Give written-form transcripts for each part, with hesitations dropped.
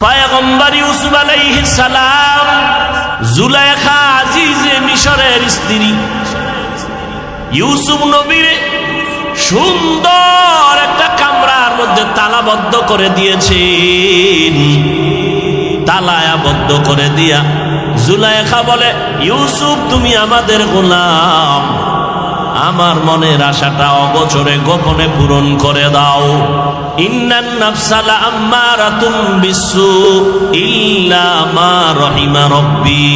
পয়গম্বর ইউসুফ আলাইহিস সালাম জুলাইখা আজিজে মিশরের স্ত্রী ইউসুফ নবীর সুন্দর একটা কামরার মধ্যে তালাবদ্ধ করে দিয়েছেন। তালাবদ্ধ করে দিয়া জুলাইখা বলে, ইউসুফ তুমি আমাদের গোলাম, আমার মনের আশাটা অগোচরে গোপনে পূরণ করে দাও। ইন্নান নাফসা লাআম্মারাতুম বিসসু ইল্লা মা রাহিমা রাব্বি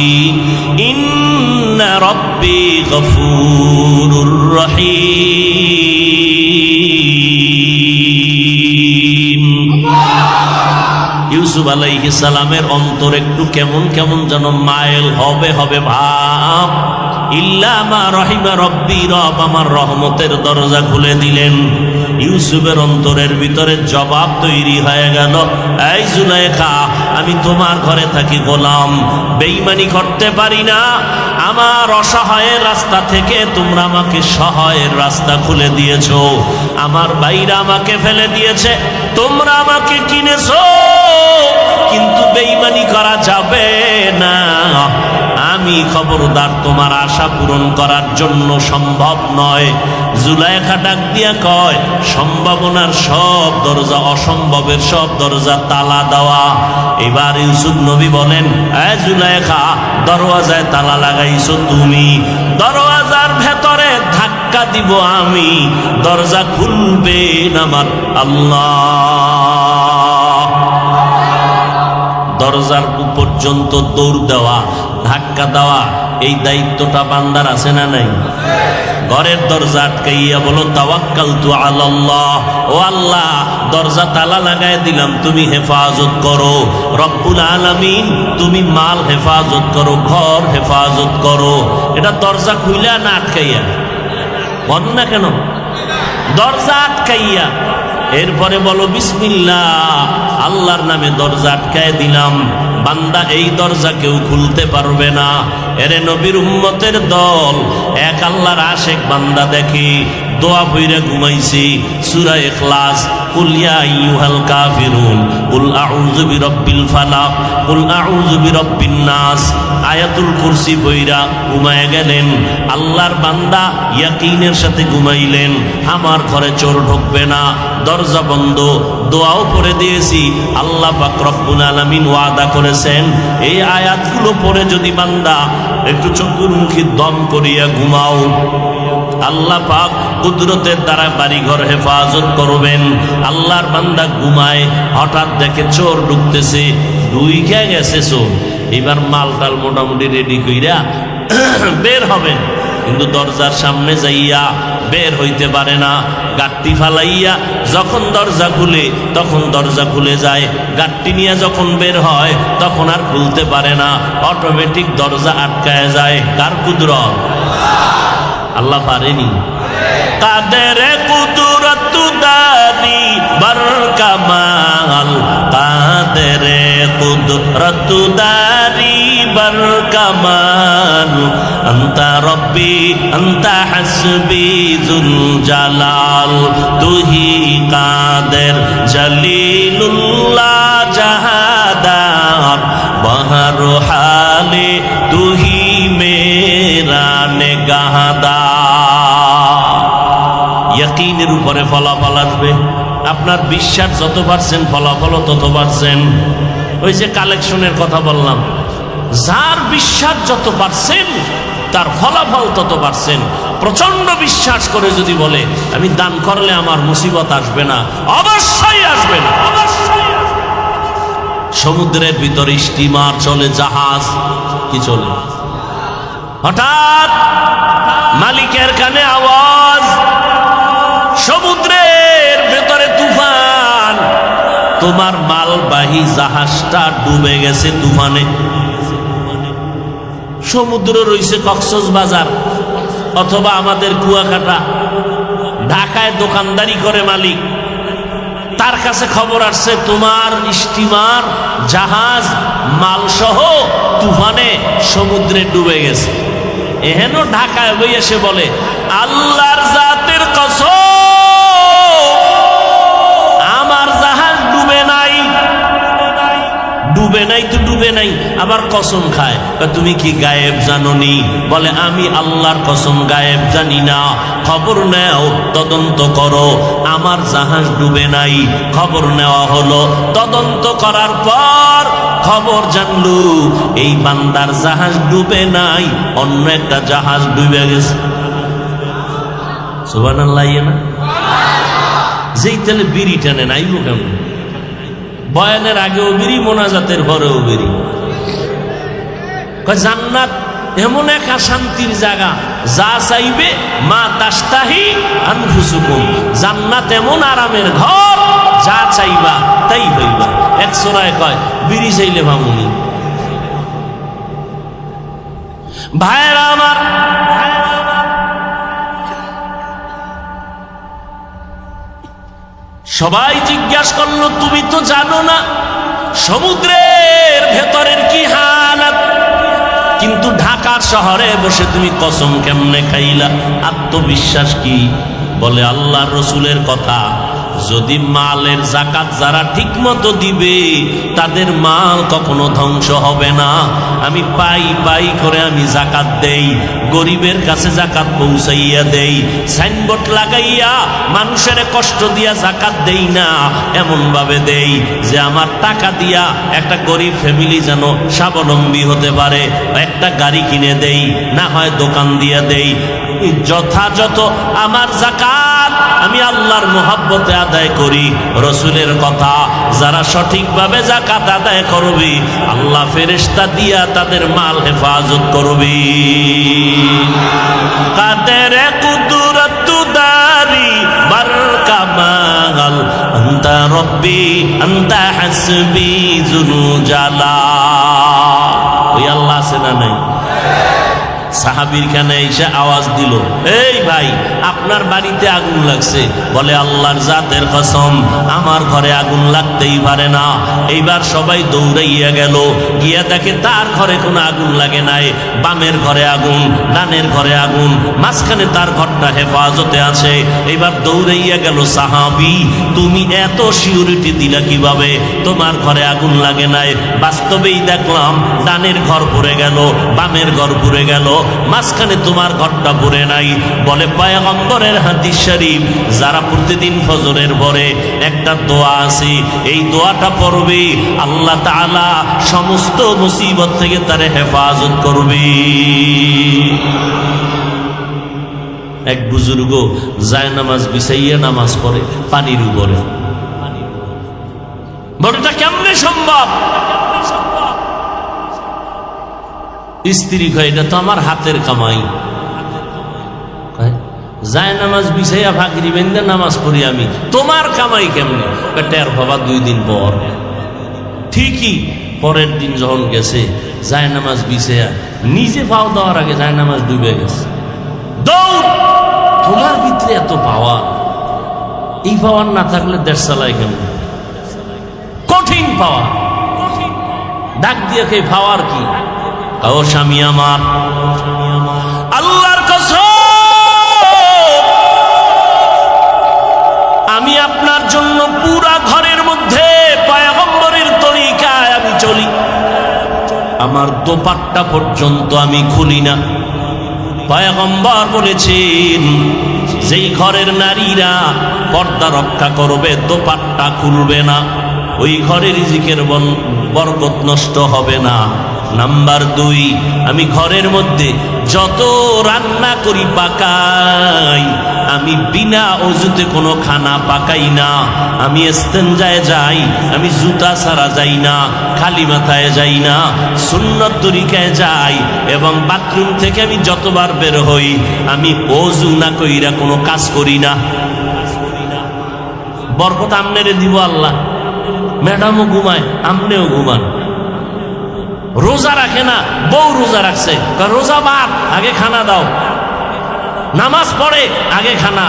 ইন্না রাব্বি গফুরুর রহিম। ইউসুফ আলাইহিস সালামের অন্তর একটু কেমন কেমন যেন মাইল হবে ভাব। ইল্লা মা রাহিমা রাব্বি, রব আমার রহমতের দরজা খুলে দিলেন। ইউসুফের অন্তরের ভিতরে জবাব তৈরি হয়ে গেল, এই জুলাইখা, আমি তোমার ঘরে থাকি গোলাম, বেঈমানি করতে পারি না। আমার অসহায়ের রাস্তা থেকে তোমরা আমাকে সহায়ের রাস্তা খুলে দিয়েছো। আমার ভাইরা আমাকে ফেলে দিয়েছে, তোমরা আমাকে কিনেছো, কিন্তু বেঈমানি করা যাবে না। আমি খবরদার তোমার আশা পূরণ করার জন্য সম্ভব নয়। জুলাইখা ডাক দিয়া কয়, সম্ভাবনার সব দরজা, অসম্ভবের সব দরজা তালা দেওয়া। এবার ইউসুফ নবী বলেন, এ জুলাইখা, দরওয়াজায় তালা লাগাইছো তুমি, দরওয়াজার ভেতরে ধাক্কা দিব আমি, দরজা খুলবেন আমার আল্লাহ। দরজার পর্যন্ত দৌড় দেওয়া, ধাক্কা দেওয়া, এই দায়িত্বটা বান্দার আছে না নাই? ঘরের দরজা আটকাইয়া বলো, তাওয়াক্কালতু আলাল্লাহ, ও আল্লাহ, দরজা তালা লাগাই দিলাম, তুমি হেফাজত করো। রব্বুল আলামিন, তুমি মাল হেফাজত করো, ঘর হেফাজত করো। এটা দরজা খুইলা না আটকাইয়া? বল না কেন? দরজা আটকাইয়া, এরপরে বলো বিসমিল্লাহ, আল্লাহর নামে দরজা আটকায় দিলাম। বান্দা এই দরজা কেউ খুলতে পারবে না। এরে নবীর উম্মতের দল, এক আল্লাহর আশেক বান্দা দেখি দোয়া পইরা ঘুমাইছি, সূরা ইখলাস, কুল ইয়া আইয়ুহাল কাফিরুন, কুল আউযু বিরাব্বিল ফালাক, কুল আউযু বিরাব্বিন নাস, আয়াতুল কুরসি পইরা ঘুমায় গেলেন। আল্লাহর বান্দা ইয়াকিনের সাথে ঘুমাইলেন, আমার ঘরে চোর ঢুকবে না, দরজা বন্ধ। দোয়াও পড়ে দিয়েছি, আল্লাহ পাক রব্বুল আলামিন ওয়াদা করেছেন, এই আয়াতগুলো পড়ে যদি বান্দা একটু চোখের মুখে দম করিয়া ঘুমাও, আল্লাহ পাক কুদরতের দ্বারা বাড়িঘর হেফাজত করবেন। আল্লাহর বান্দা ঘুমায়, হঠাৎ দেখে চোর ঢুকতেছে, ঢুইকা গেছে চোর। এবার মালটাল মোটামুটি রেডি কইরা বের হবেন, কিন্তু দরজার সামনে যাইয়া বের হইতে পারে না। গাট্টি ফালাইয়া যখন দরজা খুলে, তখন দরজা খুলে যায়, গাট্টি নিয়ে যখন বের হয় তখন আর খুলতে পারে না, অটোমেটিক দরজা আটকায় যায়। কার কুদরত? আল্লাহ পারেনি? কাদের কুদরত দানি বার কামাল, কাদের কুদরত দানি বার কামাল, আনতা রব্বি আনতা হাসবি জুল জালাল, তুহি কাদের জলিলুল্লাহ জাহাদার, বহর হালে তুহি মেরা নেগাহদার। ইয়াকিনের উপরে ফলাফল আসবে। আপনার বিশ্বাস যত পারছেন, ফলাফল তত পারছেন। ওই যে কালেকশনের কথা বললাম, যার বিশ্বাস যত পারছেন তার ফলাফল তত পারছেন। প্রচন্ড বিশ্বাস করে যদি বলে আমি দান করলে আমার মুসিবত আসবে না, অবশ্যই আসবে না, অবশ্যই। সমুদ্রের ভিতরে স্টিমার চলে, জাহাজ কি চলে, হঠাৎ মালিকের কানে আওয়াজ, সমুদ্রের ভেতরে তুফান, তোমার মালবাহী জাহাজটা ডুবে গেছে তুফানে। সমুদ্র রয়েছে কক্সবাজার অথবা আমাদের কুয়াকাটা, ঢাকায় দোকানদারি করে মালিক, তার কাছে খবর আসছে তোমার স্টিমার, জাহাজ, মালসহ তুফানে সমুদ্রে ডুবে গেছে। এহেন ঢাকায় বই এসে বলে, আল্লাহর জাতের কসম, আমার জাহাজ ডুবে নাই, ডুবে নাই তো ডুবে নাই, আবার কসম খায়। তুমি কি গায়েব জানোনি? বলে আমি আল্লাহর কসম গায়েব জানি না। খবর নেও, তদন্ত করো, আমার জাহাজ ডুবে নাই। খবর নেওয়া হলো, তদন্ত করার পর খবর জানলু এই বান্দার জাহাজ ডুবে নাই, অন্য একটা জাহাজ ডুবে গেছে। সুবহানাল্লাহ। না যেই তেলে বিড়ি টানে নাইব কেমন? বয়ানের আগেও বিড়ি, মোনাজাতের পরেও বিড়ি। জান্নাত এমন এক শান্তির জায়গা, যা চাইবে মা তাস্তাহি আনফুসুকুম। জান্নাত এমন আরামের ঘর, যা চাইবা তাই হইবা। এক সোরায় কয় বিড়ি চাইলে ভামুনি। ভাইরা আমার, সবাই জিজ্ঞাসা করলো তুমি তো জানো না সমুদ্রের ভেতরের কি হালাত, কিন্তু ঢাকার শহরে বসে তুমি কসম কেমনে খাইলা? আত্মবিশ্বাস কি? বলে আল্লাহর রসুলের কথা, যদি মালের জাকাত যারা ঠিক মতো দিবে তাদের মাল কখনো ধ্বংস হবে না। আমি পাই পাই করে আমি জাকাত দেই, গরিবের কাছে জাকাত পৌঁছাইয়া দেই, সাইনবোর্ড লাগাইয়া মানুষের কষ্ট দিয়া জাকাত দেই না, এমন ভাবে দেই যে আমার টাকা দিয়া একটা গরিব ফ্যামিলি যেন স্বাবলম্বী হতে পারে। একটা গাড়ি কিনে দেই, না হয় দোকান দিয়া দেই। যথাযথ আমার জাকাত আমি আল্লাহর মোহাব্বতে আদায় করি। রসুলের কথা, যারা সঠিকভাবে জাকাত আদায় করবে আল্লাহ ফেরেশতা দিয়া তাদের মাল হেফাজত করবে। কাদের কুদরত দারি বারকামাল আনতা রব্বি আনতা হাসবি জুনু জালা। ওই আল্লাহ আছে না নাই? সাহাবীর কানে এসে আওয়াজ দিল, এই ভাই আপনার বাড়িতে আগুন লাগছে। বলে আল্লাহর জাতের কসম আমার ঘরে আগুন লাগতেই পারে না। এইবার সবাই দৌড়াইয়া গেল, গিয়া দেখে তার ঘরে কোনো আগুন লাগে নাই। বামের ঘরে আগুন, ডানের ঘরে আগুন, মাঝখানে তার ঘরটা হেফাজতে আছে। এইবার দৌড়াইয়া গেল, সাহাবী তুমি এত সিউরিটি দিলা কিভাবে? তোমার ঘরে আগুন লাগে নাই। বাস্তবেই দেখলাম ডানের ঘর পুড়ে গেল, বামের ঘর পুড়ে গেল, মাঝখানে তোমার ঘরটা পুড়ে নাই। বলে পয়গম্বরের হাদিস শরীফ, যারা প্রতিদিন ফজরের পরে একটা দোয়া আছে, এই দোয়াটা পড়বে আল্লাহ তাআলা সমস্ত মুসিবত থেকে তারে হেফাজত করবে। এক বুজুর্গ যায় নামাজ বিছাইয়া নামাজ পড়ে পানির উপরে। বড়টা কেমনে সম্ভব? স্ত্রী কয় এটা তো আমার হাতের কামাই। যায় নামাজ বিছাইয়া ফাঁকরি বেঁধে নামাজ পড়ি আমি, তোমার কামাই কেমনে? টের বাবা 2 দিন পর। ঠিকই পরের দিন যখন গেছে যায় নামাজ বিছাইয়া, নিজে পাও দেওয়ার আগে যায় নামাজ ডুবে গেছে। দৌড়! তোমার ভিতরে এত পাওয়ার, এই পাওয়ার না থাকলে দেশ চালায় কেমন? কঠিন পাওয়ার। ডাক দিয়ে কে পাওয়ার কি? ও স্বামী আমার, আল্লাহর কসম আমি আপনার জন্য পুরা ঘরের মধ্যে পয়গম্বরের তরিকায় আমি চলি। আমার দোপাট্টা পর্যন্ত আমি খুলি না। পয়গম্বর বলেছেন, যেই ঘরের নারীরা পর্দা রক্ষা করবে, দোপাট্টা খুলবে না, ওই ঘরের রিজিকের বরকত নষ্ট হবে না। নাম্বার 2, আমি ঘরের মধ্যে যত রান্না করি পাকাই, আমি বিনা অজুতে কোনো খানা পাকাই না। আমি ইস্তেঞ্জায় যাই, আমি জুতা ছাড়া যাই না, খালি মাথায় যাই না, সুন্নত তরিকায় যাই। এবং বাথরুম থেকে আমি যতবার বের হই আমি অজু না কইরা কোনো কাজ করি না। বরকত আমনেরে দিব আল্লাহ। ম্যাডামও ঘুমায়, আমনেও ঘুমান। রোজা রাখে না, বউ রোজা রাখছে, রোজা বাদ, আগে খানা দাও। নামাজ পড়ে, আগে খানা।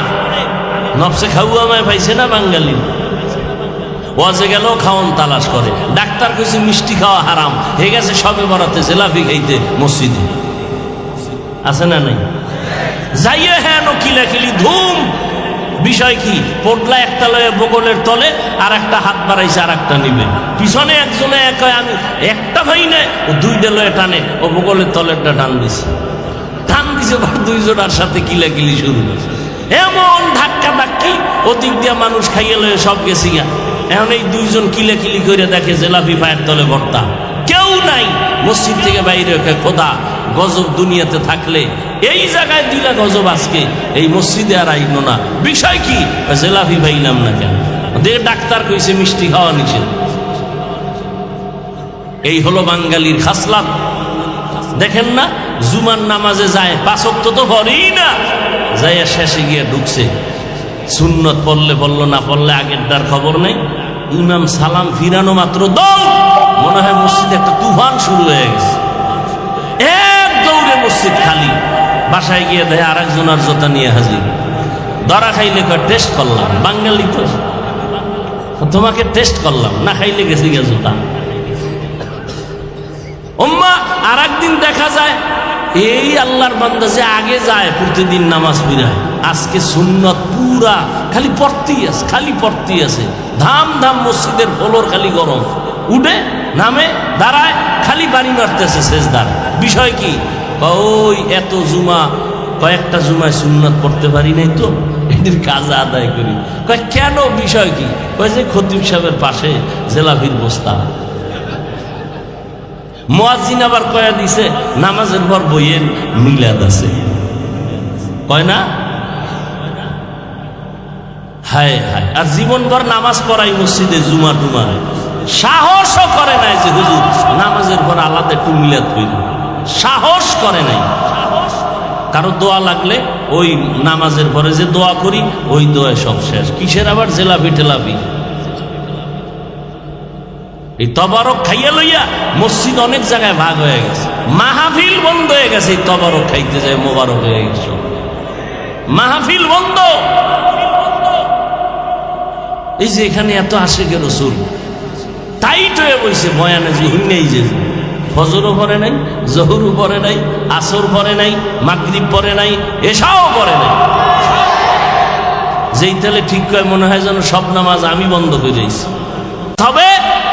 নফসে খাওয়া মায় পাইছে না বাঙালি? ওয়াজে গেলেও খাওয়ান তালাশ করে। ডাক্তার কইছে মিষ্টি খাওয়া হারাম, হয়ে গেছে সবে বরাতে জেলাপি খাইতে মসজিদে। আছে না নাই? যাইয়ে হ্যাঁ কিলাকিলি ধুম, বিষয় কি? পোটলা একটা লয়ে বগলের তলে, আর একটা হাত বাড়াইছে আর একটা নিবে, পিছনে একজনে আমি একটা ভাই না, ও দুইটা লয়ে টানে, ও বগলের তলেরটা টান দিছে, দুইজনের সাথে কিলাকিলি শুরু, এমন ধাক্কা ধাক্কি, ওদিক দিয়া মানুষ খাইয়ে লয়ে সব গেছি গা। এখন এই দুইজন কিলাকিলি করে দেখে জেলাপি পায়ের তলে ভর্তা, কেউ নাই। মসজিদ থেকে বাইরে খোদা, গজব দুনিয়াতে থাকলে এই জায়গায় দিলা গজব, আজকে এই মসজিদে আর আইল না। বিষয় কি? জেলাপি পাইলাম না কেন? ডাক্তার কইছে মিষ্টি খাওয়া নিষেধ। এই হলো বাঙালির খাসলাত। দেখেন না, জুমার নামাজে যায়, 5 ওয়াক্ত তো পড়েই না, যাইয়া শেষে গিয়ে ঢুকছে, সুন্নত পড়লে পড়লো, না পড়লে আগেরটার খবর নেই। ইমাম সালাম ফিরানো মাত্র দল, মনে হয় মসজিদে একটা তুফান শুরু হয়ে গেছে, এক দৌড়ে মসজিদ খালি। বাসায় গিয়ে দেখে আর একজনের জোতা নিয়ে হাজির, ধরা খাইলে টেস্ট করলাম, বাঙালি তো, তোমাকে টেস্ট করলাম, না খাইলে গেছে গিয়ে জোতা। ওম্মা আর একদিন দেখা যায় এই আল্লাহর বান্দা যে আগে যায় প্রতিদিন নামাজ পড়ায়, আজকে সুন্নত পুরা খালি পড়তেই আছে, খালি পড়তেই আছে, ধাম ধাম মসজিদের ফ্লোর খালি গরম, উঠে নামে দাঁড়ায়, খালি বাড়ি মারতেছে সেজদার। বিষয় কি? ওই এত জুমা, কয়েকটা জুমায় সুন্নত পড়তে পারি নাই তো, এদের কাজা আদায় করি। কয় কেন? বিষয় কি? কয় যে খতিব সাহেবের পাশে জেলাভির বস্তা। মুয়াজ্জিন আবার কয়া দিছে নামাজের পর বইয়ের মিলাদ আছে, কয় না? হায় হায়, আর জীবনভর নামাজ পড়াই মসজিদে জুমা টুমায়, সাহসও করে নাই যে হুজুর নামাজের পর আলাদা একটু মিলাদ কইল, সাহস করে নাই। কারো দোয়া লাগলে ওই নামাজের পরে যে দোয়া করি ওই দোয়া সব শেষ। কিসের আবার জেলাপি টেলাপি? এই তবারক খাইয়া লইয়া মসজিদ অনেক জায়গায় ভাগ হয়ে গেছে, মাহফিল বন্ধ হয়ে গেছে, এই তবারক খাইতে যায় মোবারক হয়ে গেছে, মাহফিল বন্ধ। এই যে এখানে এত আশিকে রাসূল টাইট হয়ে বসে বয়ানে, যে নেই, যে ফজরও পড়ে নাই, জোহরও পড়ে নাই, আসর পড়ে নাই, মাগরিব পড়ে নাই, এশাও পড়ে নাই। যেই তাহলে ঠিক করে মনে হয় যেন সব নামাজ আমি বন্ধ করে দিয়েছি। তবে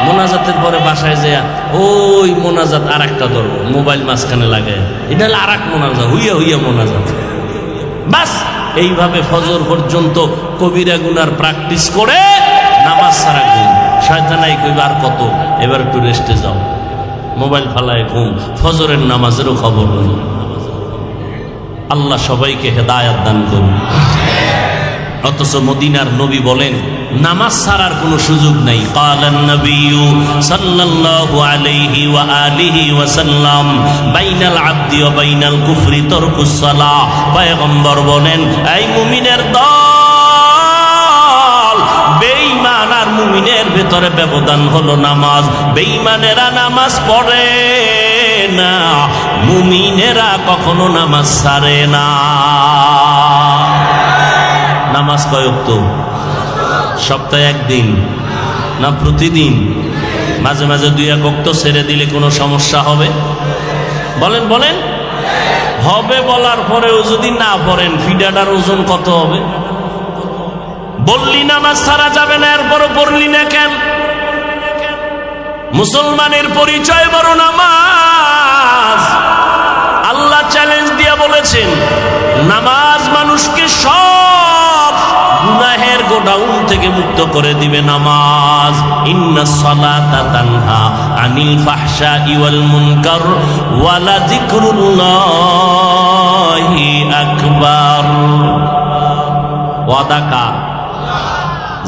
মোনাজাতের পরে বাসায় যায় ওই মোনাজাত আর একটা ধরব, মোবাইল মাঝখানে লাগে, এটা হলো আর এক মোনাজাত, হইয়া হইয়া মোনাজাত। বাস এইভাবে ফজর পর্যন্ত কবিরা গুনার প্র্যাকটিস করে নামাজ ছাড়া ঘুম। শয়তানাই কইবা আর কত, এবার একটু রেস্টে যাও, মোবাইল ফালায় ঘুম, ফজরের নামাজেরও খবর নেই। আল্লাহ সবাইকে হেদায়াত দান করুন। অথচ মদিনার নবী বলেন নামাজ ছাড়ার কোনো সুযোগ নাই। ক্বালান নবিয়্যু সাল্লাল্লাহু আলাইহি ওয়া আলিহি ওয়া সাল্লাম বাইনাল আবদি ওয়া বাইনাল কুফরি তারকুস সালাহ। পয়গম্বর বলেন, এই মুমিনের দল, বেঈমান আর মুমিনের ভেতরে ব্যবধান হলো নামাজ। বেঈমানেরা নামাজ পড়ে না, মুমিনেরা কখনো নামাজ ছাড়ে না। নামাজ কয় ওয়াক্ত? সপ্তাহে একদিন না প্রতিদিন? মাঝে মাঝে 2-1 ওয়াক্ত ছেড়ে দিলে কোনো সমস্যা হবে? বলেন বলেন। হবে বলার পরেও যদি না পড়েন, ফিডাটার ওজন কত হবে? বললি নামাজ ছাড়া যাবে না, এরপরও পড়লি না কেন? মুসলমানের পরিচয় বড় নামাজ। আল্লাহ চ্যালেঞ্জ দিয়া বলেছেন, নামাজ মানুষকে সব গুনাহের গোডাউন থেকে মুক্ত করে দিবে। নামাজ ইন্নাস সালাতা তানহা আনিল ফাহশাই ওয়াল মুনকার ওয়া লাযিকরুল্লাহি আকবার। ওয়াদা কার?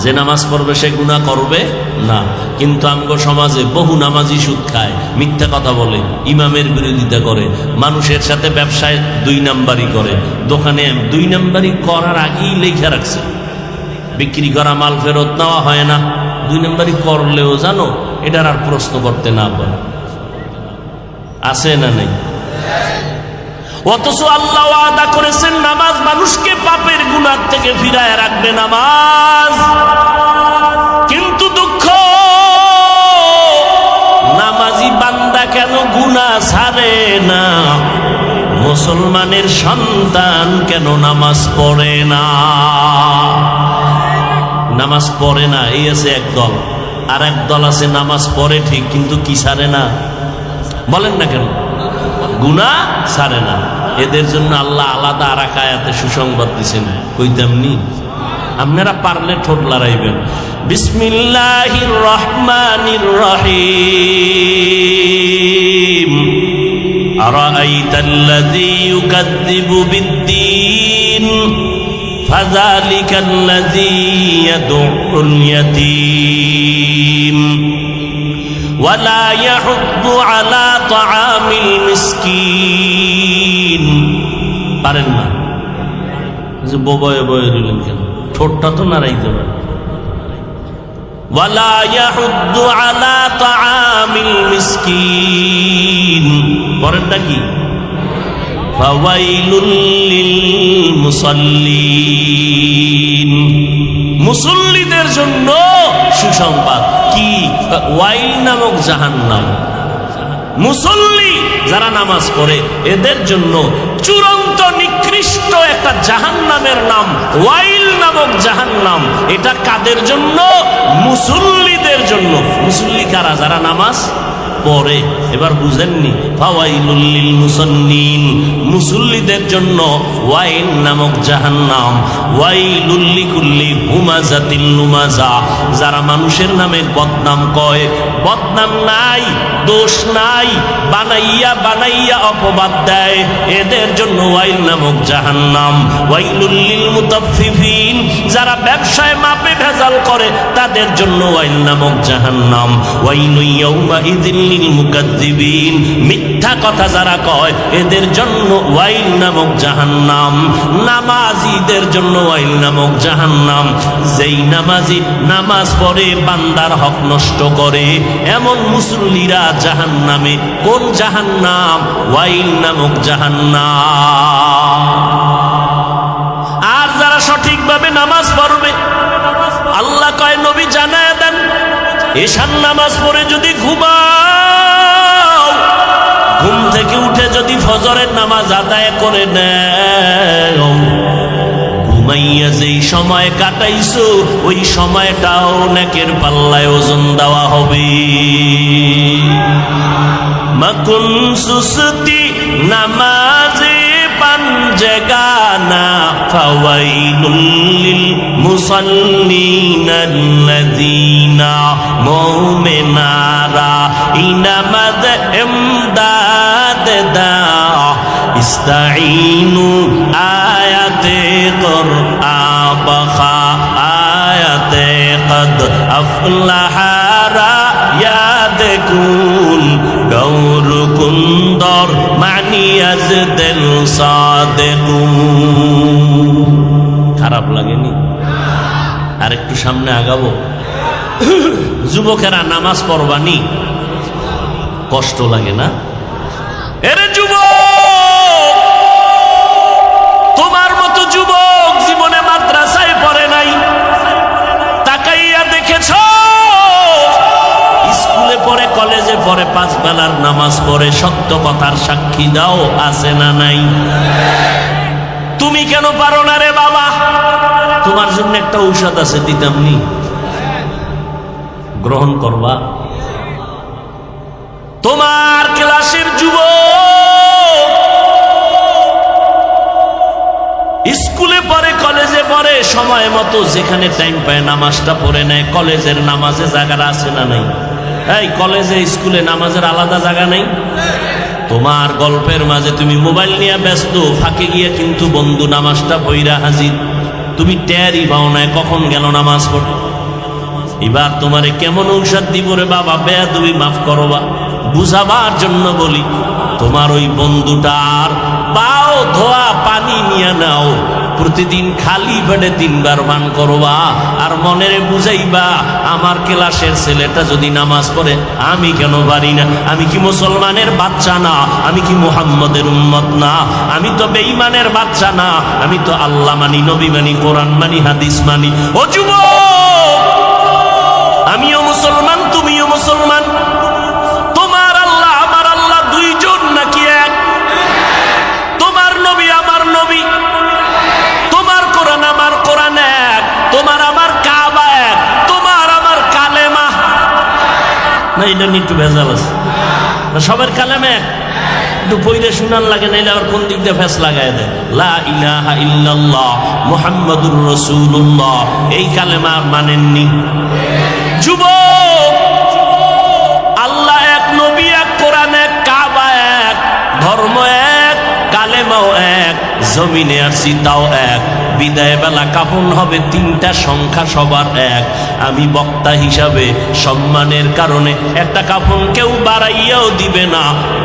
যে নামাজ পড়বে সে গুনাহ করবে না। কিন্তু আমগো সমাজে বহু নামাজি সুদ খায়, মিথ্যা কথা বলে, ইমামের বিরোধিতা করে, মানুষের সাথে ব্যবসায় 2 নাম্বারি করে, দোকানে 2 নাম্বারি করার আগেই লেখা রাখছে বিক্রি করা মাল ফেরত নেওয়া হয় না। 2 নাম্বারি করলেও জানো এটার আর প্রশ্ন করতে না পারে। আছে না নেই? অথচ আল্লাহ ওয়াদা করেছেন নামাজ মানুষকে পাপের গুনাহ থেকে ফিরায় রাখবে। নামাজ, কিন্তু দুঃখ, নামাজি বান্দা কেন গুনাহ ছাড়ে না? মুসলমানের সন্তান কেন নামাজ পড়ে না? নামাজ পড়ে না এই আছে একদল, আর একদল আছে নামাজ পড়ে ঠিক কিন্তু কি ছাড়ে না? বলেন না কেন? গুনাহ ছাড়ে না। এদের জন্য আল্লাহ আলাদা আর এক আয়াতে সুসংবাদ দিয়েছেন, কইতামনি আপনারা পারলে ঠোঁট লড়াইবেন। বিসমিল্লাহির রহমানির রহিম। আরাআইতাল্লাযী ইউকাযযিবু বিদ্দীন ফাযালিকাল্লাযী ইয়াদউল ইয়াতীম ওয়া লা ইয়াহুদ্দু আলা তাআমিল মিসকিন। পারেন না যে বয়ে বয়ে দিলেন কেন? ঠোঁটটা তো নাড়াইতে পারে। ওয়ালা ইয়াহুদ্দু আলা তাআমিল মিসকিন, পরেন নাকি? ফাওয়াইলুল লিল মুসাল্লিন, মুসল্লিদের জন্য সুসংবাদ। কি? ওয়াইল নামক জাহান্নাম। মুসল্লি যারা নামাজ পড়ে এদের জন্য চূড়ান্ত নিকৃষ্ট একটা জাহান্নামের নাম ওয়াইল নামক জাহান্নাম। এটা কাদের জন্য? মুসল্লিদের জন্য। মুসল্লি কারা? যারা নামাজ পড়ে। এবার বুঝেননি? ফাওয়াইলুল লিল মুসাল্লিন, মুসল্লিদের জন্য ওয়াইল নামক জাহান্নাম। ওয়াইলুল লিকুল্লি হুমাজাতিল লুমাজা, যারা মানুষের নামে বদনাম কয়, বদনাম নাই, দোষ নাই, বানাইয়া বানাইয়া অপবাদ দেয়, এদের জন্য ওয়াইল নামক জাহান্নাম। ওয়াইলুল লিল মুতাফফিফিন, যারা ব্যবসায় মাপে ভেজাল করে তাদের জন্য ওয়াইল নামক জাহান্নাম। ওয়াইলু ইয়াউমা ইযিল লিল মুকাজ্জিবিন, মিথ্যা কথা যারা কয় এদের জন্য ওয়াইল নামক জাহান্নাম। নামাজীদের জন্য ওয়াইল নামক জাহান্নাম। যেই নামাজি নামাজ পড়ে বান্দার হক নষ্ট করে এমন মুসল্লিরা জাহান্নামে। কোন জাহান্নাম? ওয়াইল নামক জাহান্নাম। আর যারা সঠিকভাবে নামাজ পড়বে, আল্লাহ কয় নবী জানায় দেন, এশার নামাজ পড়ে যদি ঘুমাও, ঘুম থেকে উঠে যদি ফজরের নামাজ আদায় করে নেও, ঘুমাইয়া যেই সময় কাটাইছো ওই সময়টাও নেকের পাল্লায় ওজন দেওয়া হবে। মাকুন সুস্তি নামাজে পাঞ্জেগানা ফাওয়াইলুল লিল মুসাল্লিনাল্লাযীনা মুমিনারা ইনামাদ ইমদাদ দা ইস্তাঈনু আয়াতে কুরআবখা আয়াতে কদ আফলাহা ইয়াদকুন গৌর কুন্দর মানিয়াজ দিল সাদেকুন। খারাপ লাগেনি? আর একটু সামনে আগাবো। যুবকেরা নামাজ পড়বানি, কষ্ট লাগে না? এরে যুবক, তোমার মতো যুবক জীবনে মাদ্রাসায় পড়ে নাই, তাকাইয়া দেখেছ? স্কুলে পড়ে, কলেজে পড়ে, 5 বেলার নামাজ পড়ে, সত্য কথার সাক্ষী দাও, আছে না নাই? তুমি কেন পারো না রে বাবা? তোমার জন্য একটা ঔষধ আছে, দিতামনি, গ্রহণ করবা? তোমার ক্লাসের যুবক স্কুলে পড়ে, কলেজে পড়ে, সময় মতো যেখানে টাইম পায় নামাজটা পড়ে নেয়। কলেজের নামাজে জায়গা আছে না নাই? এই কলেজে স্কুলে নামাজের আলাদা জায়গা নেই? তোমার গল্পের মাঝে তুমি মোবাইল নিয়ে ব্যস্ত, ফাঁকে গিয়ে কিন্তু বন্ধু নামাজটা পইরা হাজির। তুমি টেরই পাও না কখন গেল নামাজ পড়ে। এবার তোমারে কেমন ঔষধ দিব রে বাবা? বেয়াদবি মাফ করবা, বুঝাবার জন্য বলি। তোমার ওই বন্ধুটার পাও ধোয়া পানি নিয়ে নাও, প্রতিদিন খালি পেটে 3 বার পান করবা, আর মনের বুঝাইবা আমার ক্লাসের ছেলেটা যদি নামাজ পড়ে আমি কেন পারি না? আমি কি মুসলমানের বাচ্চা না? আমি কি মুহাম্মদের উম্মত না? আমি তো বেঈমানের বাচ্চা না? আমি তো আল্লাহ মানি, নবী মানি, কোরআন মানি, হাদিস মানি। ও যুবক, আমিও মুসলমান, তুমিও মুসলমান। তোমার আল্লাহ আমার আল্লাহ দুইজন নাকি এক? এটা নিয়ে একটু ভেজাল আছে। সবার কালেমে একটু পইরে শুনান লাগে, নাইলে আবার কোন দিক দিয়ে ফেস লাগায় দেয়। লা ইলাহা ইল্লাল্লাহ মুহাম্মাদুর রাসূলুল্লাহ, এই কালেমা মানেননি যুবক। আল্লাহ এক, নবী এক, কোরআন এক, কাবা এক, ধর্ম এক, কালেমাও এক, জমিনে আসছি তাও এক। বিদায় বেলা কাফন হবে তিনটা, সংখ্যা সবার এক। আমি বক্তা হিসাবে সম্মানের কারণে একটা কাফন কেউ বাড়াইয়াও দিবে না।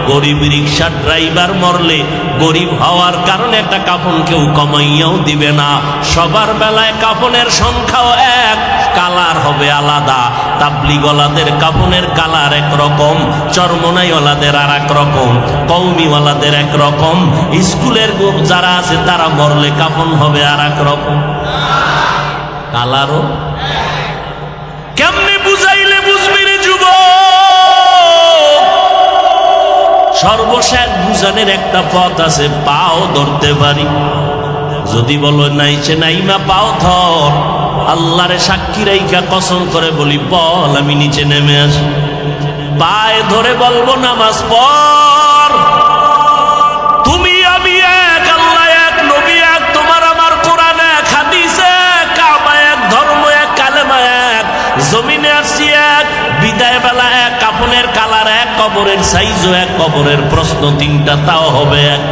গরিব রিক্সার ড্রাইভার মরলে গরিব হওয়ার কারণে একটা কাফন কেউ কমাইয়াও দিবে না। সবার বেলায় কাফনের সংখ্যাও এক, কালার হবে আলাদা। তাবলিগওয়ালাদের কাফনের কালার একরকম, চরমনাইওয়ালাদের আর এক রকম, কওমিওয়ালাদের একরকম, স্কুলের যারা আছে তারা মরলে কাফন হবে আর এক রকম, কালারও। কেমনে বুঝাইলে বুঝবি রে যুবক? সর্বশেষ বুঝানোর একটা পথ আছে, পাও ধরতে পারি। যদি বলো নাইছে নাইমা পাও ধর, আল্লাহরে সাক্ষী রাইখা কসম করে বলি, বল আমি নিচে নেমে আসি। পায়ে ধরে বলবো নামাজ পড়, তুমি আমি এক, আল্লাহ এক, নবী এক, তোমার আমার কোরআন এক, হাদিস এক, কাবা এক, ধর্ম এক, কালেমা এক, জমিনে আসছি এক, বিদায় বেলা এক, কাফনের কালার এক, কবরের সাইজও এক, কবরের প্রশ্ন তিনটা তাও হবে এক।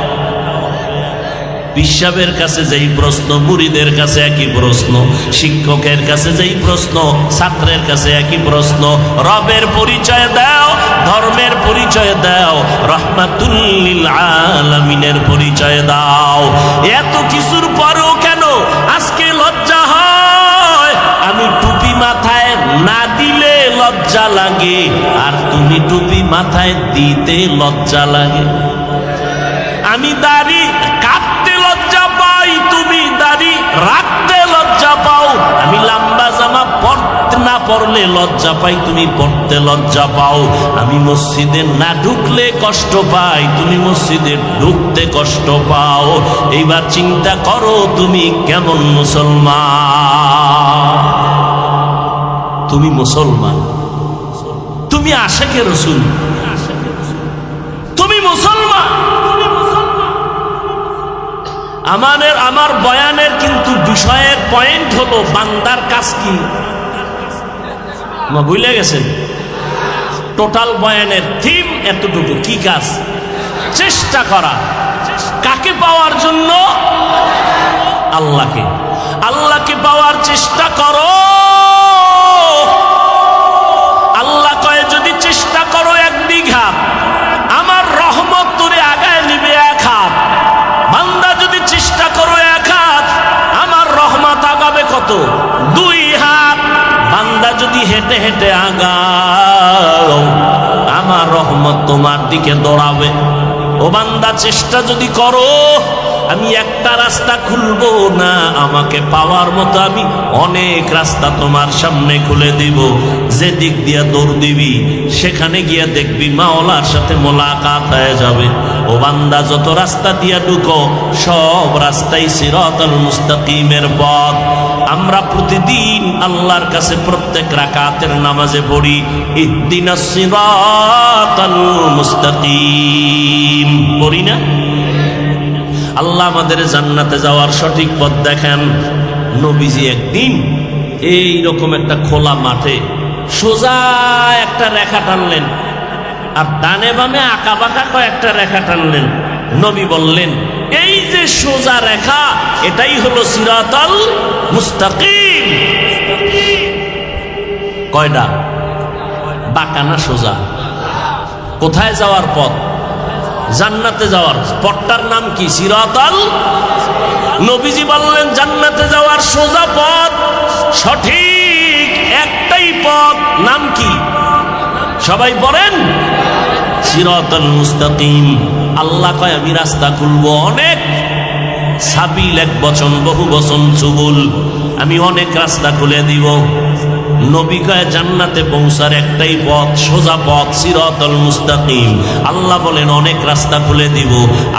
পিসাবের কাছে যেই প্রশ্ন, মুরিদের কাছে একই প্রশ্ন, শিক্ষকের কাছে যেই প্রশ্ন, ছাত্রের কাছে একই প্রশ্ন। রবের পরিচয় দাও, ধর্মের পরিচয় দাও, রহমাতুল লিল আলামিনের পরিচয় দাও। এত কিছুর পরেও কেন আজকে লজ্জা হয়? আমি টুপি মাথায় না দিলে লজ্জা লাগে, আর তুমি টুপি মাথায় দিতে লজ্জা লাগে। আমি দাড়ি কাটতে লজ্জা পাই, তুমি দাড়ি রাখতে লজ্জা পাও। আমি লম্বা জামা পরতে না পরলে লজ্জা পাই, তুমি পড়তে লজ্জা পাও। আমি মসজিদে না ঢুকলে কষ্ট পাই, তুমি মসজিদে ঢুকতে কষ্ট পাও। এইবার চিন্তা করো তুমি কেমন মুসলমান? তুমি মুসলমান, তুমি আশিকে রাসূল, তুমি মুসলমান। আমার বয়ানের কিন্তু বিষয়ের পয়েন্ট হলো বান্দার কাজ কি, ভুলে গেছেন? টোটাল বয়ানের থিম এতটুকু, কি কাজ? চেষ্টা করা। কাকে পাওয়ার জন্য? আল্লাহকে। আল্লাহকে পাওয়ার চেষ্টা করো। আল্লাহ কয় যদি চেষ্টা করো 1 বিঘা, আমার রহমত তোরে আগায় নিবে 1 হাত। বান্দা যদি চেষ্টা করো 1 হাত, আমার রহমত আগাবে কত? 2 হাত। বান্দা যদি হেঁটে হেঁটে আগাও, আমার রহমত তোমার দিকে দৌড়াবে। ও বান্দা চেষ্টা যদি করো, আমি একটা রাস্তা খুলবো না, আমাকে পাওয়ার মতো আমি অনেক রাস্তা তোমার সামনে খুলে দিব। যে দিক দিয়ে দৌড় দিবি, সেখানে গিয়ে দেখবি মাওলার সাথে মোলাকাত হয়ে যাবে। ও বান্দা যত রাস্তা দিয়া ঢুকো, সব রাস্তাই সিরাতাল মুস্তাকিমের পথ। আমরা প্রতিদিন আল্লাহর কাছে প্রত্যেক রাকাতের নামাজে পড়ি, ইহদিনাস সিরাতাল মুস্তাকিম, পড়ি না? আল্লাহ আমাদের জান্নাতে যাওয়ার সঠিক পথ দেখেন। নবীজি একদিন এই রকম একটা খোলা মাঠে সোজা একটা রেখা টানলেন, আর ডানে বামে আঁকা বাঁকা কয়েকটা রেখা টানলেন। নবী বললেন, এই যে সোজা রেখা, এটাই হলো সিরাতাল মুস্তাকিম। কয়টা? বাঁকা না সোজা? কোথায় যাওয়ার পথ? জান্নাতে যাওয়ার পথটার নাম কি? সিরাতাল। নবীজি বললেন জান্নাতে যাওয়ার সোজা পথ, সঠিক একটাই পথ, নাম কি? সবাই বলেন, সিরাতাল মুস্তাকিম। আল্লাহ কয় আমি রাস্তা খুলবো অনেক। সাবিল এক বচন, বহু বচন সুবুল, আমি অনেক রাস্তা খুলে দিব। নবী কয় জান্নাতে পৌঁছার একটাই পথ, সোজা পথ, সিরাতুল মুস্তাকিম। আল্লাহ বলেন অনেক রাস্তা খুলে দিব।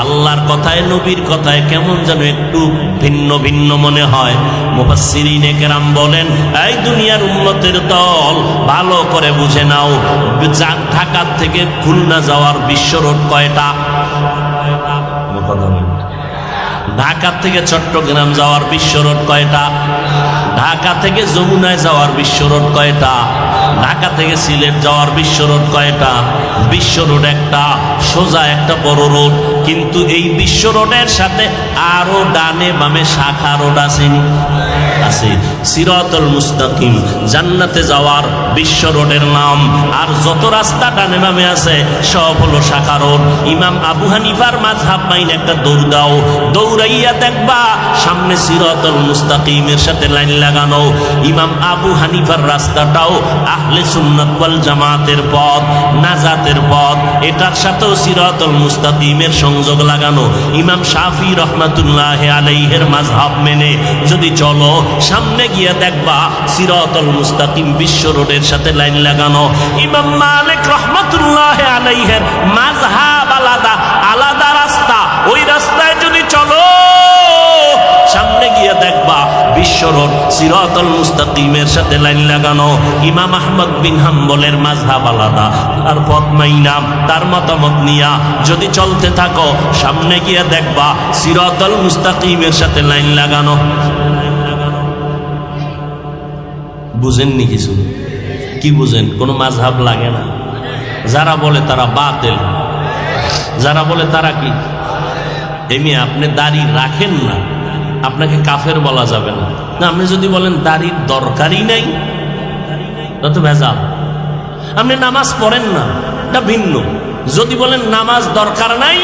আল্লাহর কথায় নবীর কথায় কেমন যেন একটু ভিন্ন ভিন্ন মনে হয়। মুফাসসিরিনে কেরাম বলেন, এই দুনিয়ার উম্মতের দল ভালো করে বুঝে নাও, ঢাকা থেকে খুলনা যাওয়ার বিশ্ব রোড কয়টা? ঢাকা থেকে চট্টগ্রাম যাওয়ার বিশ্ব রোড কয়টা? ঢাকা থেকে যমুনায় যাওয়ার বিশ্ব রোড কয়টা? ঢাকা থেকে সিলেট যাওয়ার বিশ্ব রোড কয়টা? বিশ্ব রোড একটা, সোজা একটা বড় রোড। কিন্তু এই বিশ্ব রোডের সাথে আরো ডানে বামে শাখা রোড আছে। সিরাতুল মুস্তাকিম জান্নাতে যাওয়ার বিশ্ব রোডের নাম। আর যত রাস্তা ডানে বামে আছে সব হলো শাখা রোড। ইমাম আবু হানিফার মাযহাব মাইন একটা দৌড় দাও, দৌড়াইয়া দেখবা সামনে সিরাতুল মুস্তাকিমের সাথে লাইন লাগানো। ইমাম আবু হানিফার রাস্তাটাও আহলে সুন্নাত ওয়াল জামাতের পথ, নাজাতের পথ, এটার সাথেও সিরাতুল মুস্তাকিমের সংযোগ লাগানো। ইমাম শাফি রহমাতুল্লাহ আলাইহির মাযহাব মেনে যদি চলো, সামনে গিয়ে দেখবা সিরাতুল মুস্তাকিম বিশ্ব রোডের সাথে লাইন লাগানো। ইমাম মালিক রহমাতুল্লাহ আলাইহির মাযহাব আলাদা, আলাদা রাস্তা। ওই রাস্তায় যদি চলো, সামনে গিয়ে দেখবা বিশ্ব রোড সিরাতুল মুস্তাকিমের সাথে লাইন লাগানো। ইমাম আহমদ বিন হাম্বলের মাযহাব আলাদা, আর পথ মাইনা তার মতামত নিয়া যদি চলতে থাকো, সামনে গিয়ে দেখবা সিরাতুল মুস্তাকিমের সাথে লাইন লাগানো। বুঝেননি কিছু? কি বুঝেন? কোনো মাযহাব লাগে না। যারা বলে তারা বাতিল, যারা বলে তারা কি? এমনি আপনি দাড়ি রাখেন না, আপনাকে কাফের বলা যাবে না। না, আপনি যদি বলেন দাড়ির দরকারই নাই, তত ভেজাল। আপনি নামাজ পড়েন না, এটা ভিন্ন। যদি বলেন নামাজ দরকার নাই,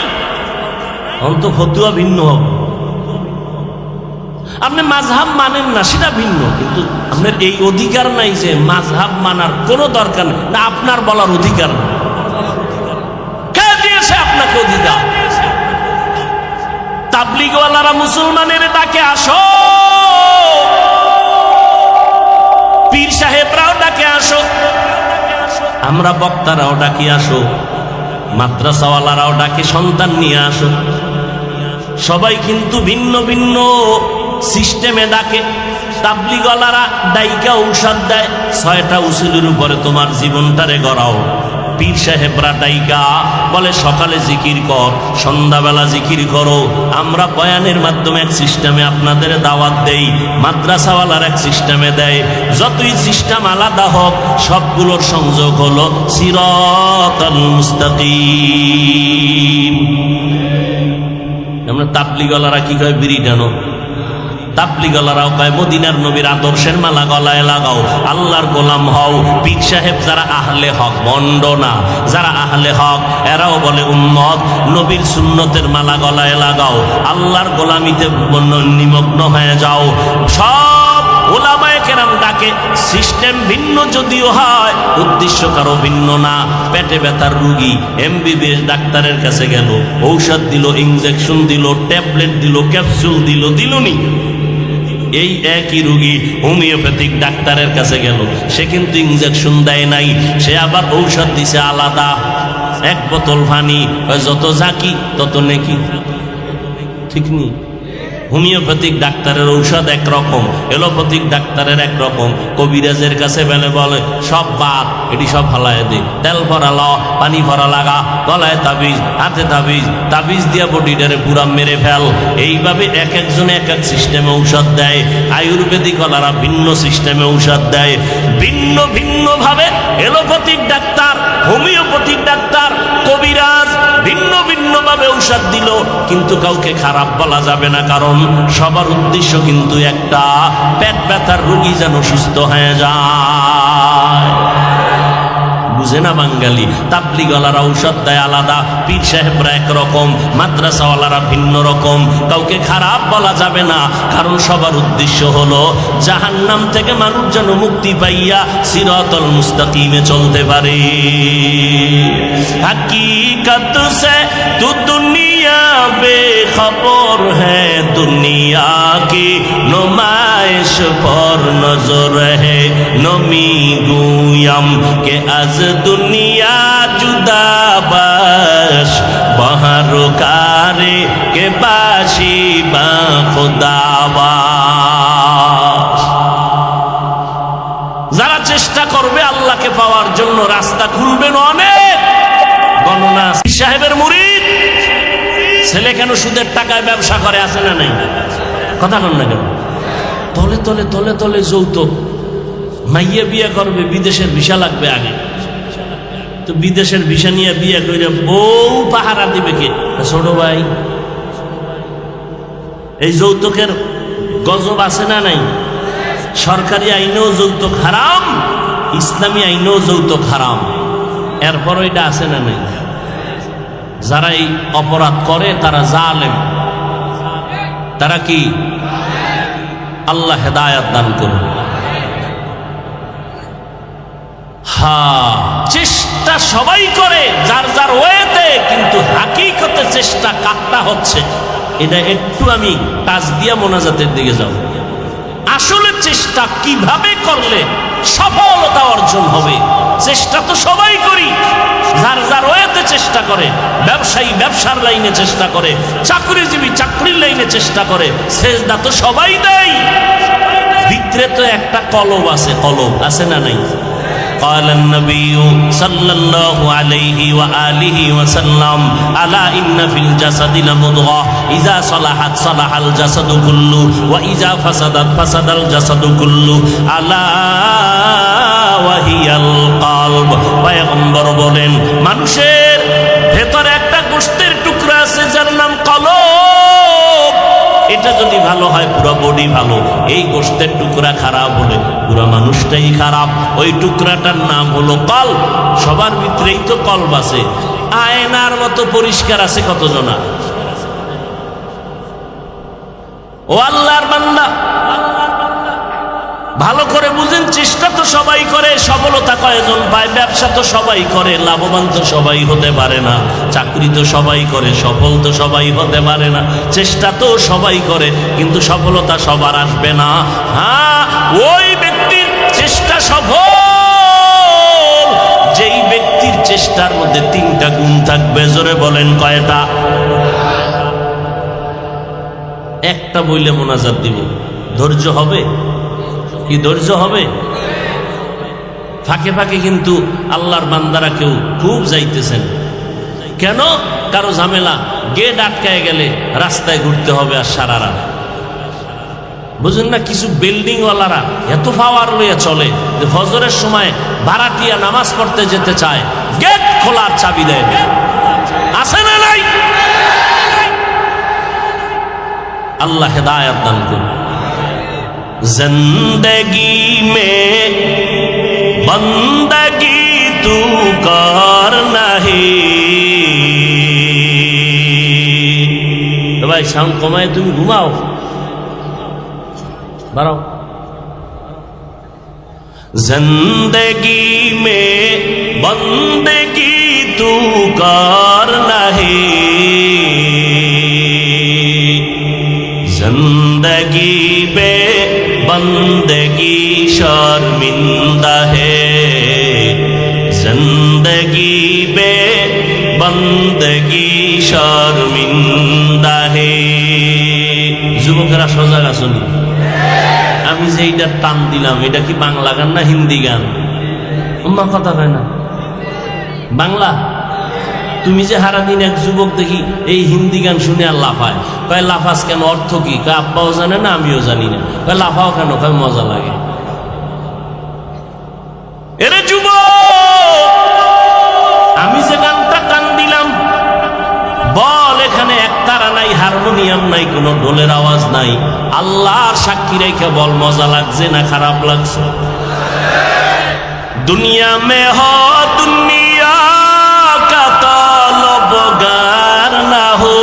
অন্ত ফতুয়া ভিন্ন হবে। আপনি মাযহাব মানেন না, সেটা ভিন্ন। কিন্তু আপনার এই অধিকার নাই যে মাযহাব মানার কোনো দরকার নেই, না আপনার বলার অধিকার নেই। কে দিয়েছে আপনাকে অধিকার? তাবলীগওয়ালারা মুসলমানের ডাকে আসো, পীর সাহেবরাও ডাকে আসো, আমরা বক্তারাও ডাকি আসো, মাদ্রাসাওয়ালারাও ডাকে সন্তান নিয়ে আসো। সবাই কিন্তু ভিন্ন ভিন্ন সিস্টেমে ডাকে। তাবলীগওয়ালারা ডাইকা ঔষধ দেয়, 6টা উসুলের উপরে তোমার জীবনটারে গড়াও। পীর সাহেবরা ডাইকা বলে সকালে জিকির কর, সন্ধ্যাবেলা জিকির করো। আমরা বয়ানের মাধ্যমে এক সিস্টেমে আপনাদের দাওয়াত দেই, মাদ্রাসাওয়ালার এক সিস্টেমে দেয়। যতই সিস্টেম আলাদা হোক, সবগুলোর সংযোগ হলো সিরাতুল মুস্তাকিম। আমরা তাবলীগওয়ালারা কি কয়? বিড়ি টানো। তাবলীগওয়ালারাও কয় মদিনার নবীর আদর্শের মালা গলায় লাগাও, আল্লাহর গোলাম হও। পীর সাহেব যারা আহলে হক, ভণ্ড না, যারা আহলে হক, এরাও বলে উম্মত নবীর সুন্নতের মালা গলায় লাগাও, আল্লাহর গোলামিতে নিমগ্ন হয়ে যাও। সব উলামায়ে কেরাম ডাকে। সিস্টেম ভিন্ন যদিও হয়, উদ্দেশ্য কারো ভিন্ন না। পেটে ব্যথার রুগী এমবিবিএস ডাক্তারের কাছে গেল, ঔষধ দিল, ইনজেকশন দিল, ট্যাবলেট দিল, ক্যাপসুল দিল, দিলনি। এই একই রুগী হোমিওপ্যাথিক ডাক্তারের কাছে গেল, সে কিন্তু ইনজেকশন দেয় নাই, সে আবার ঔষধ দিছে আলাদা। এক বোতল পানি, যত ঝাঁকি তত নেকি, ঠিক নেই? হোমিওপ্যাথিক ডাক্তারের ঔষধ একরকম, এলোপ্যাথিক ডাক্তারের একরকম। কবিরাজের কাছে বলে সব বাদ, এটি সব ফালায় দে, তেল ভরা ল, পানি ভরা লাগা, গলায় তাবিজ, হাতে তাবিজ, তাবিজ দিয়া বডিটারে পুরা মেরে ফেল। এইভাবে এক একজনে এক এক সিস্টেমে ঔষধ দেয়। আয়ুর্বেদিক ওলারা ভিন্ন সিস্টেমে ঔষধ দেয়, ভিন্ন ভিন্ন ভাবে। এলোপ্যাথিক ডাক্তার, হোমিওপ্যাথিক ডাক্তার, কবিরাজ ভিন্ন ভিন্ন ভাবে ঔষধ দিল, কিন্তু কাউকে খারাপ বলা যাবে না, কারণ সবার উদ্দেশ্য কিন্তু একটা, পেট ব্যথার রোগী যেন সুস্থ হয়ে যায়। বুঝে না বাঙালি। তাবলিগওয়ালারা ঔষধ দেয় আলাদা, পীর সাহেবরা একরকম, মাদ্রাসাওয়ালারা ভিন্ন রকম। কাউকে খারাপ বলা যাবে না, কারণ সবার উদ্দেশ্য হলো জাহান্নাম থেকে মানুষ যেন মুক্তি পাইয়া সিরাতুল মুস্তাকিমে চলতে পারে। हकीकत से तू दुनिया बेखबर है, दुनिया की नुमाइश पर नजर है। नमी गुयम के आज दुनिया जुदा बाश, बहर कारे के बाशी बा खुदाबाश। যারা চেষ্টা করবে আল্লাহকে পাওয়ার জন্য রাস্তা খুলবেন অনেক। গণনা সাহেবের মুরিদ ছেলে কেন সুদের টাকায় ব্যবসা করে, আছে না নাই? কথা বল না কেন? তলে তলে তলে তলে যৌতুক, মাইয়া বিয়ে করবে, বিদেশের ভিসা লাগবে আগে, তো বিদেশের ভিসা নিয়ে বিয়ে করে বউ পাহারা দিবে কে? ছোট ভাই। এই যৌতুকের গজব আছে না নাই? সরকারি আইনেও যৌতুক হারাম, ইসলামী আইনেও যৌতুক হারাম, এরপরও এটা আছে না নাই? যারা এই অপরাধ করে তারা জালেম, তারা কি? আল্লাহ হেদায়েত দান করুন। হ্যাঁ, চেষ্টা সবাই করে যার যার ওয়েতে, কিন্তু হাকিকতে চেষ্টা কাটটা হচ্ছে। এটা একটু আমি টাচ দিয়া মোনাজাতের দিকে যাও। আসলে চেষ্টা কিভাবে করলে সফলতা অর্জন হবে? চেষ্টা তো সবাই করি, যার যার ওয়েতে চেষ্টা করে। ব্যবসায়ী ব্যবসার লাইনে চেষ্টা করে, চাকরিজীবী চাকরির লাইনে চেষ্টা করে, সেজদা তো সবাই দেয়। ভিতরে তো একটা কলব আছে, কলব আছে না নাই? قال النبي صلى الله عليه وآله وسلم ألا إن في الجسد لمضغة إذا صلحت صلح الجسد كله وإذا فسدت فسد الجسد كله ألا وهي القلب। পয়গম্বর বলেন, মানুষের ভেতরে একটা গোশতের টুকরা আছে যার নাম কলব। এটা যদি ভালো হয় পুরো বডি ভালো, এই গোশতের টুকরা খারাপ হলে পুরো মানুষটাই খারাপ। ওই টুকরাটার নাম হলো কলব। সবার ভিতরেই তো কলব আছে, আয়নার মতো পরিষ্কার আছে কতজনা? ও আল্লাহর বান্দা, ভালো করে বুঝেন, চেষ্টা তো সবাই করে, সফলতা কয়জন পায়? ব্যবসা তো সবাই করে, লাভবান তো সবাই হতে পারে না। চাকরি তো সবাই করে, সফল তো সবাই হতে পারে না। চেষ্টা তো সবাই করে, কিন্তু সফলতা সবার আসবে না। হ্যাঁ, ওই ব্যক্তির চেষ্টা সফল যেই ব্যক্তির চেষ্টার মধ্যে তিনটা গুণ থাকবে। জোরে বলেন কয়টা? একটা বইলে মোনাজাত দিব, ধৈর্য হবে কি? ধৈর্য হবে? ফাঁকে ফাঁকে কিন্তু আল্লাহর বান্দারা কেউ খুব যাইতেছেন। কেন? কারো ঝামেলা, গেট আটকায় গেলে রাস্তায় ঘুরতে হবে আর সারা রাত। বুঝুন না, কিছু বিল্ডিং ওয়ালারা এত পাওয়ার লইয়া চলে যে ফজরের সময় ভাড়াটিয়া নামাজ পড়তে যেতে চায়, গেট খোলার চাবি দেয়। আছে না নাই? আল্লাহ হেদায়েত দান করুন। जिंदगी में बंदगी तू कर नहीं। तो भाई साउंड कमाए, तुम घुमाओ, बारो। जिंदगी में बंदगी तू कर नहीं, जिंदगी पे बंदगी शर्मिंदा है, जिंदगी बे बंदगी शर्मिंदा है। যুবকেরা সজাগ আছেন? আমি যে এইটা টান দিলাম, এটা কি বাংলা গান না হিন্দি গান? আমার কথা হয় না বাংলা। তুমি যে হারাদিন এক যুবক দেখি এই হিন্দি গান শুনে আর লাফায়, কয় লাফাস কেন? অর্থ কি? কয় আব্বাও জানে না, আমিও জানি না। কয় লাফাও কেন? কয় মজা লাগে। এরে যুবক, আমি যে গানটা টান দিলাম, বল এখানে একতারা নাই, হারমোনিয়াম নাই, কোনো ঢোলের আওয়াজ নাই, আল্লাহর সাক্ষী রেখে বল মজা লাগছে না খারাপ লাগছে? दुनिया में हो दुनिया का तलबगार ना हो।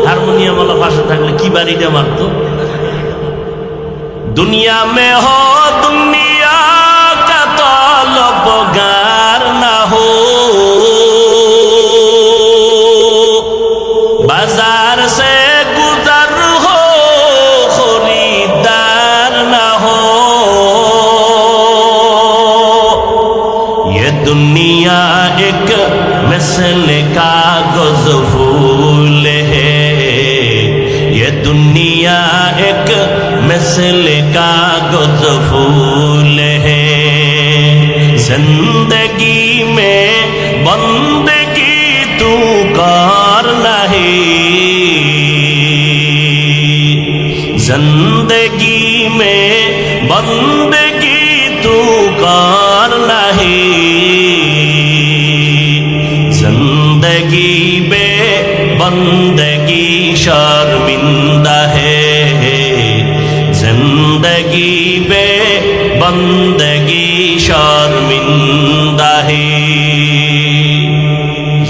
हारमोनियम वाला पाশে থাকলে কি বাড়িটা মারতো। दुनिया में हो दुनिया का तलबगार ना हो, बाजार से गुजर हो खरीदार ना हो। ये दुनिया एक मिसल कागज फूल है, ये दुनिया एक मिसल कागज फूल है। जिंदगी में बंदगी तू कर नहीं, जिंदगी में बंदगी तू कर नहीं। जिंदगी बे बंदगी शर्मिंदा है, जिंदगी बे बंदगी शर्मिंदा है।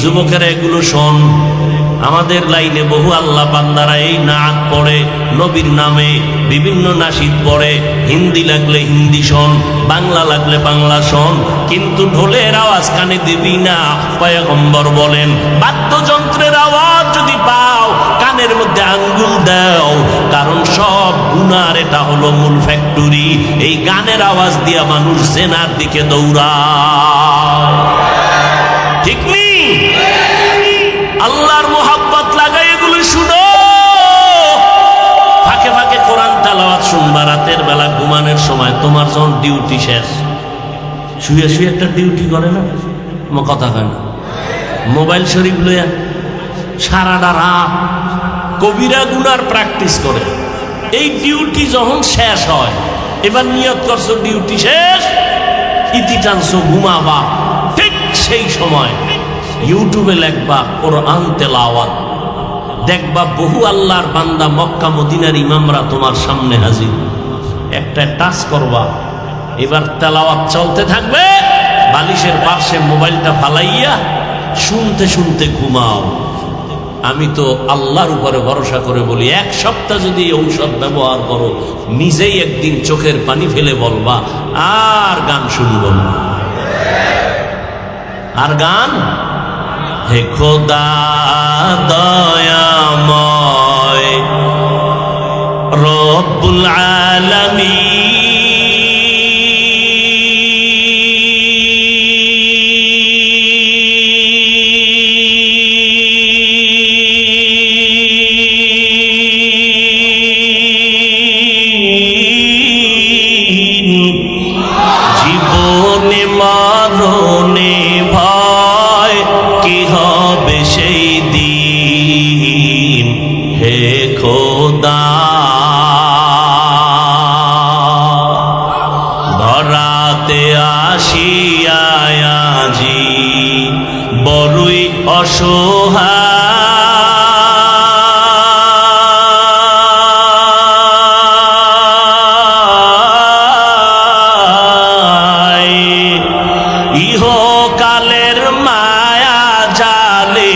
যুবকেরা এগুলো শোন, আমাদের লাইনে বহু আল্লাহ বান্দারা এই নাত পড়ে, নবীর নামে বিভিন্ন নাশিদ পড়ে। হিন্দি লাগলে হিন্দি শোন, বাংলা লাগলে বাংলা শোন, কিন্তু ঢোলের আওয়াজ কানে দিবি না। পয়গম্বর বলেন, বাদ্যযন্ত্রের আওয়াজ যদি পাও কানের মধ্যে আঙ্গুল দাও, কারণ সব গুনার এটা হলো মূল ফ্যাক্টরি। এই গানের আওয়াজ দিয়া মানুষ জেনার দিকে দৌড়ায়, ঠিক নেই? আল্লাহর মোহাব্বত লাগাই এগুলো শুনো। ফাঁকে ফাঁকে কোরআন তেলাওয়াত শুনবা রাতের বেলা ঘুমানোর সময়। তোমার যখন ডিউটি শেষ, শুয়ে শুয়ে একটা ডিউটি করে না, আমার কথা কয় না, মোবাইল শরীফ লইয়া সারাটা রাত কবিরা গুনার প্র্যাকটিস করে। এই ডিউটি যখন শেষ হয়, এবার নিয়ত করছো ডিউটি শেষ, ইতি টানছো ঘুমাবা, ঠিক সেই সময় ইউটিউবে লেখবা কোরআন তেলাওয়াত, দেখবা বহু আল্লাহর বান্দা মক্কা মদিনার ইমামরা তোমার সামনে হাজির। একটা টাচ করবা, এবার তেলাওয়াত চলতে থাকবে, বালিশের পাশে মোবাইলটা ফালাইয়া শুনতে শুনতে ঘুমাও। আমি তো আল্লাহর উপরে ভরসা করে বলি, এক সপ্তাহ যদি এই ঔষধ ব্যবহার করো, নিজেই একদিন চোখের পানি ফেলে বলবা আর গান শুনব না, আর গান। হে খোদা দয়াময় রব্বুল আলামিন, জীবনে মরণে ভয় কি হবে সেই দিন। হে খোদা ধরাতে আসিয়া আজি বড়ই অসহায়, ইহকালের মায়া জালে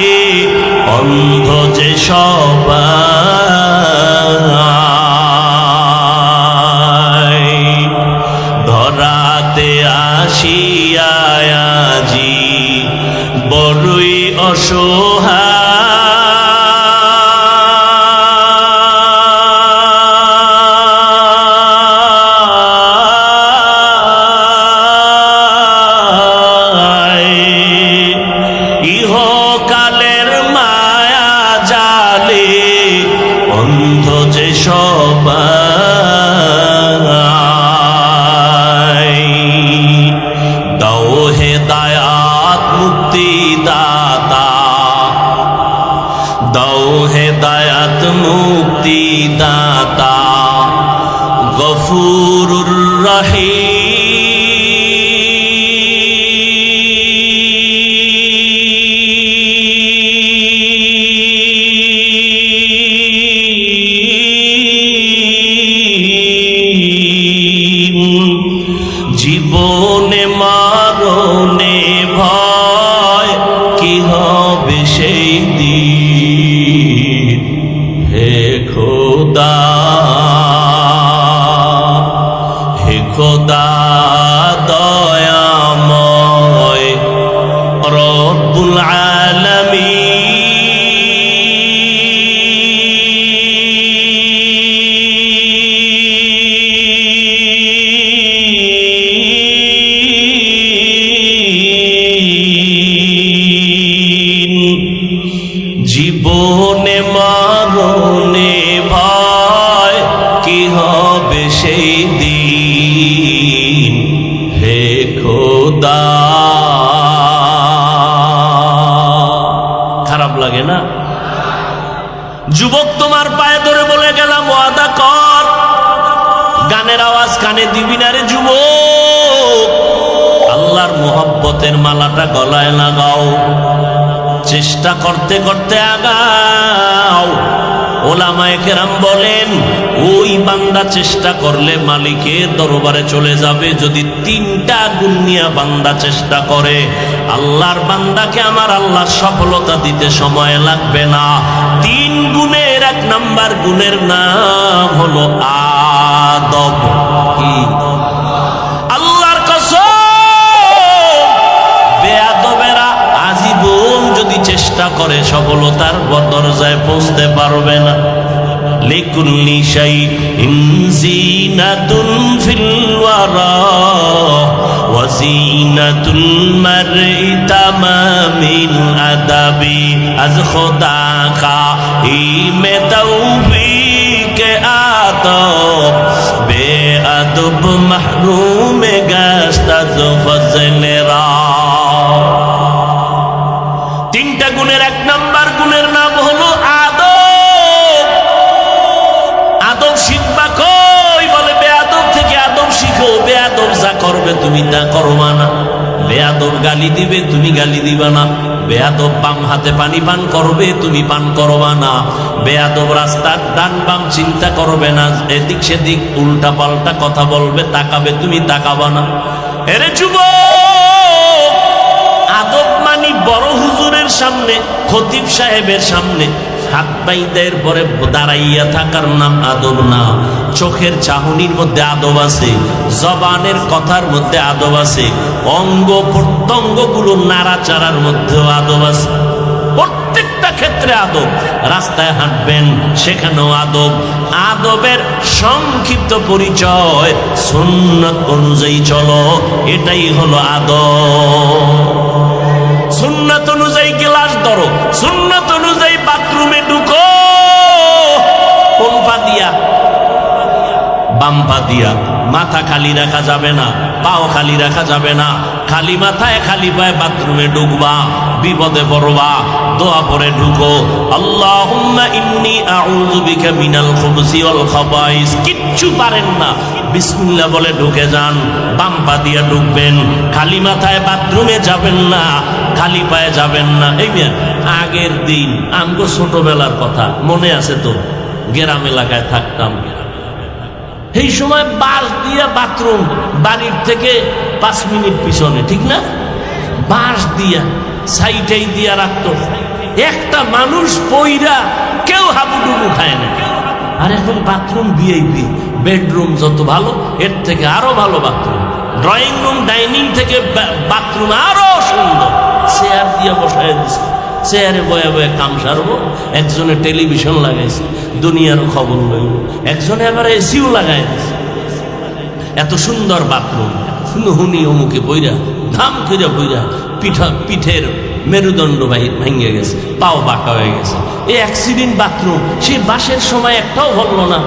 অন্ধ যে সবাই। ধরাতে আসিয়া আজি বড়ই অসহায়, ইহকালের মায়া জালে অন্ধ যে সবাই। দাও হেদায়াত মুক্তি দাতা, দাও হেদায়াত মুক্তি দাতা, গফুরুর রহিম। জীবনে মরণে ভয় কি হবে সেই দিন, হে খোদা। খারাপ লাগে না? যুবক তোমার পায়ে ধরে বলে গেলাম ওয়াদা কর, গানের আওয়াজ কানে দিবি না রে যুবক। আল্লাহর মোহব্বতের মালাটা গলায় লাগাও, চেষ্টা করতে করতে আগাও। ওলামায়ে কেরাম বলেন ওই বান্দা চেষ্টা করলে মালিকের দরবারে চলে যাবে যদি 3টা গুণ নিয়ে বান্দা চেষ্টা করে। আল্লাহর বান্দাকে আমার আল্লাহ সফলতা দিতে সময় লাগবে না। 3 গুণের 1 নাম্বার গুণের নাম হলো আদব। কি? আল্লাহর কসম, বেয়াদবেরা আজীবন যদি চেষ্টা করে সফলতার দরজায় পৌঁছতে পারবে না। লিকুল্লি শাইইন জিনাতুন ফিল ওয়ারা ওয়া জিনাতুল মারই তামামিল আদাবি আজ খোদা খাইমে তৌফিক আদব বেআদব মাহরুম গাস্ত আজ ফজলেরা। 3টা গুণের 1 নাম্বার গুণের নাম হলো আদব। আদব শিখবা কই? বলে বেয়াদব থেকে আদব শিখো। বেয়াদব যা করবে তুমি তা করবা না। বেয়াদব গালি দিবে, তুমি গালি দিবা না। বেয়াদব বাম হাতে পানি পান করবে, তুমি পান করবা না। বেয়াদব রাস্তার ডান বাম চিন্তা করবে না, এদিক সেদিক উল্টা পাল্টা কথা বলবে, তাকাবে, তুমি তাকাবা না। এরে যুবক, আদব মানি বড় হুজুরের সামনে, খতিব সাহেবের সামনে হাত বাইদের পরে দাঁড়াইয়া থাকার নাম আদব না। চোখের চাহনির মধ্যে আদব আছে, জবানের কথার মধ্যে আদব আছে, অঙ্গ প্রত্যঙ্গগুলো নাড়াচাড়ার মধ্যেও আদব আছে। প্রত্যেকটা ক্ষেত্রে আদব। রাস্তায় হাঁটবেন, সেখানেও আদব। আদবের সংক্ষিপ্ত পরিচয় সুন্নাত অনুযায়ী চলো, এটাই হলো আদব। সুন্নাত অনুযায়ী গ্লাস ধরো, সুন্নাত অনুযায়ী বাথরুমে ঢুকো। কোন পা দিয়া? বাম পা দিয়া। মাথা খালি রাখা যাবে না, পাও খালি রাখা যাবে না। খালি মাথায় খালি পায়ে বাথরুমে ঢুকবা, বিপদে পড়বা। দোয়া পড়ে ঢুকো, আল্লাহুম্মা ইন্নী আউযু বিকা মিনাল খুবুসি ওয়াল খাবাইস। কিচ্ছু পারেন না, বিসমিল্লাহ বলে ঢুকে যান। বাম পা দিয়া ঢুকবেন, খালি মাথায় বাথরুমে যাবেন না, খালি পায়ে যাবেন না। এই মেয়ে, আগের দিন আমগো ছোটবেলার কথা মনে আছে তো? গ্রাম এলাকায় থাকতাম, এই সময় বাঁশ দিয়া বাথরুম, বাড়ির থেকে 5 মিনিট পিছনে, ঠিক না? বাঁশ দিয়া সাইটাই দিয়া রাখতো। একটা মানুষ পইরা কেউ হাবুডুবু খায় না। আর এখন বাথরুম ভিআইপি, বেডরুম যত ভালো, এর থেকে আরো ভালো বাথরুম। ড্রয়িং রুম, ডাইনিং থেকে বাথরুম আরো সুন্দর। চেয়ার দিয়া বসায় দিচ্ছে, চেয়ারে বয়ে বয়ে কাম সারবো। একজনে টেলিভিশন লাগাইছে, দুনিয়ারও খবর লইব। একজনে আবার এসিও লাগাই দিছে। এত সুন্দর বাথরুম, হুনি অমুকে বইরা ধাম করে বইরা পিঠের মেরুদণ্ড ভেঙে গেছে, পাও বাঁকা হয়ে গেছে। এই অ্যাক্সিডেন্ট বাথরুম, সেই বাসের সময় একটাও বললো না।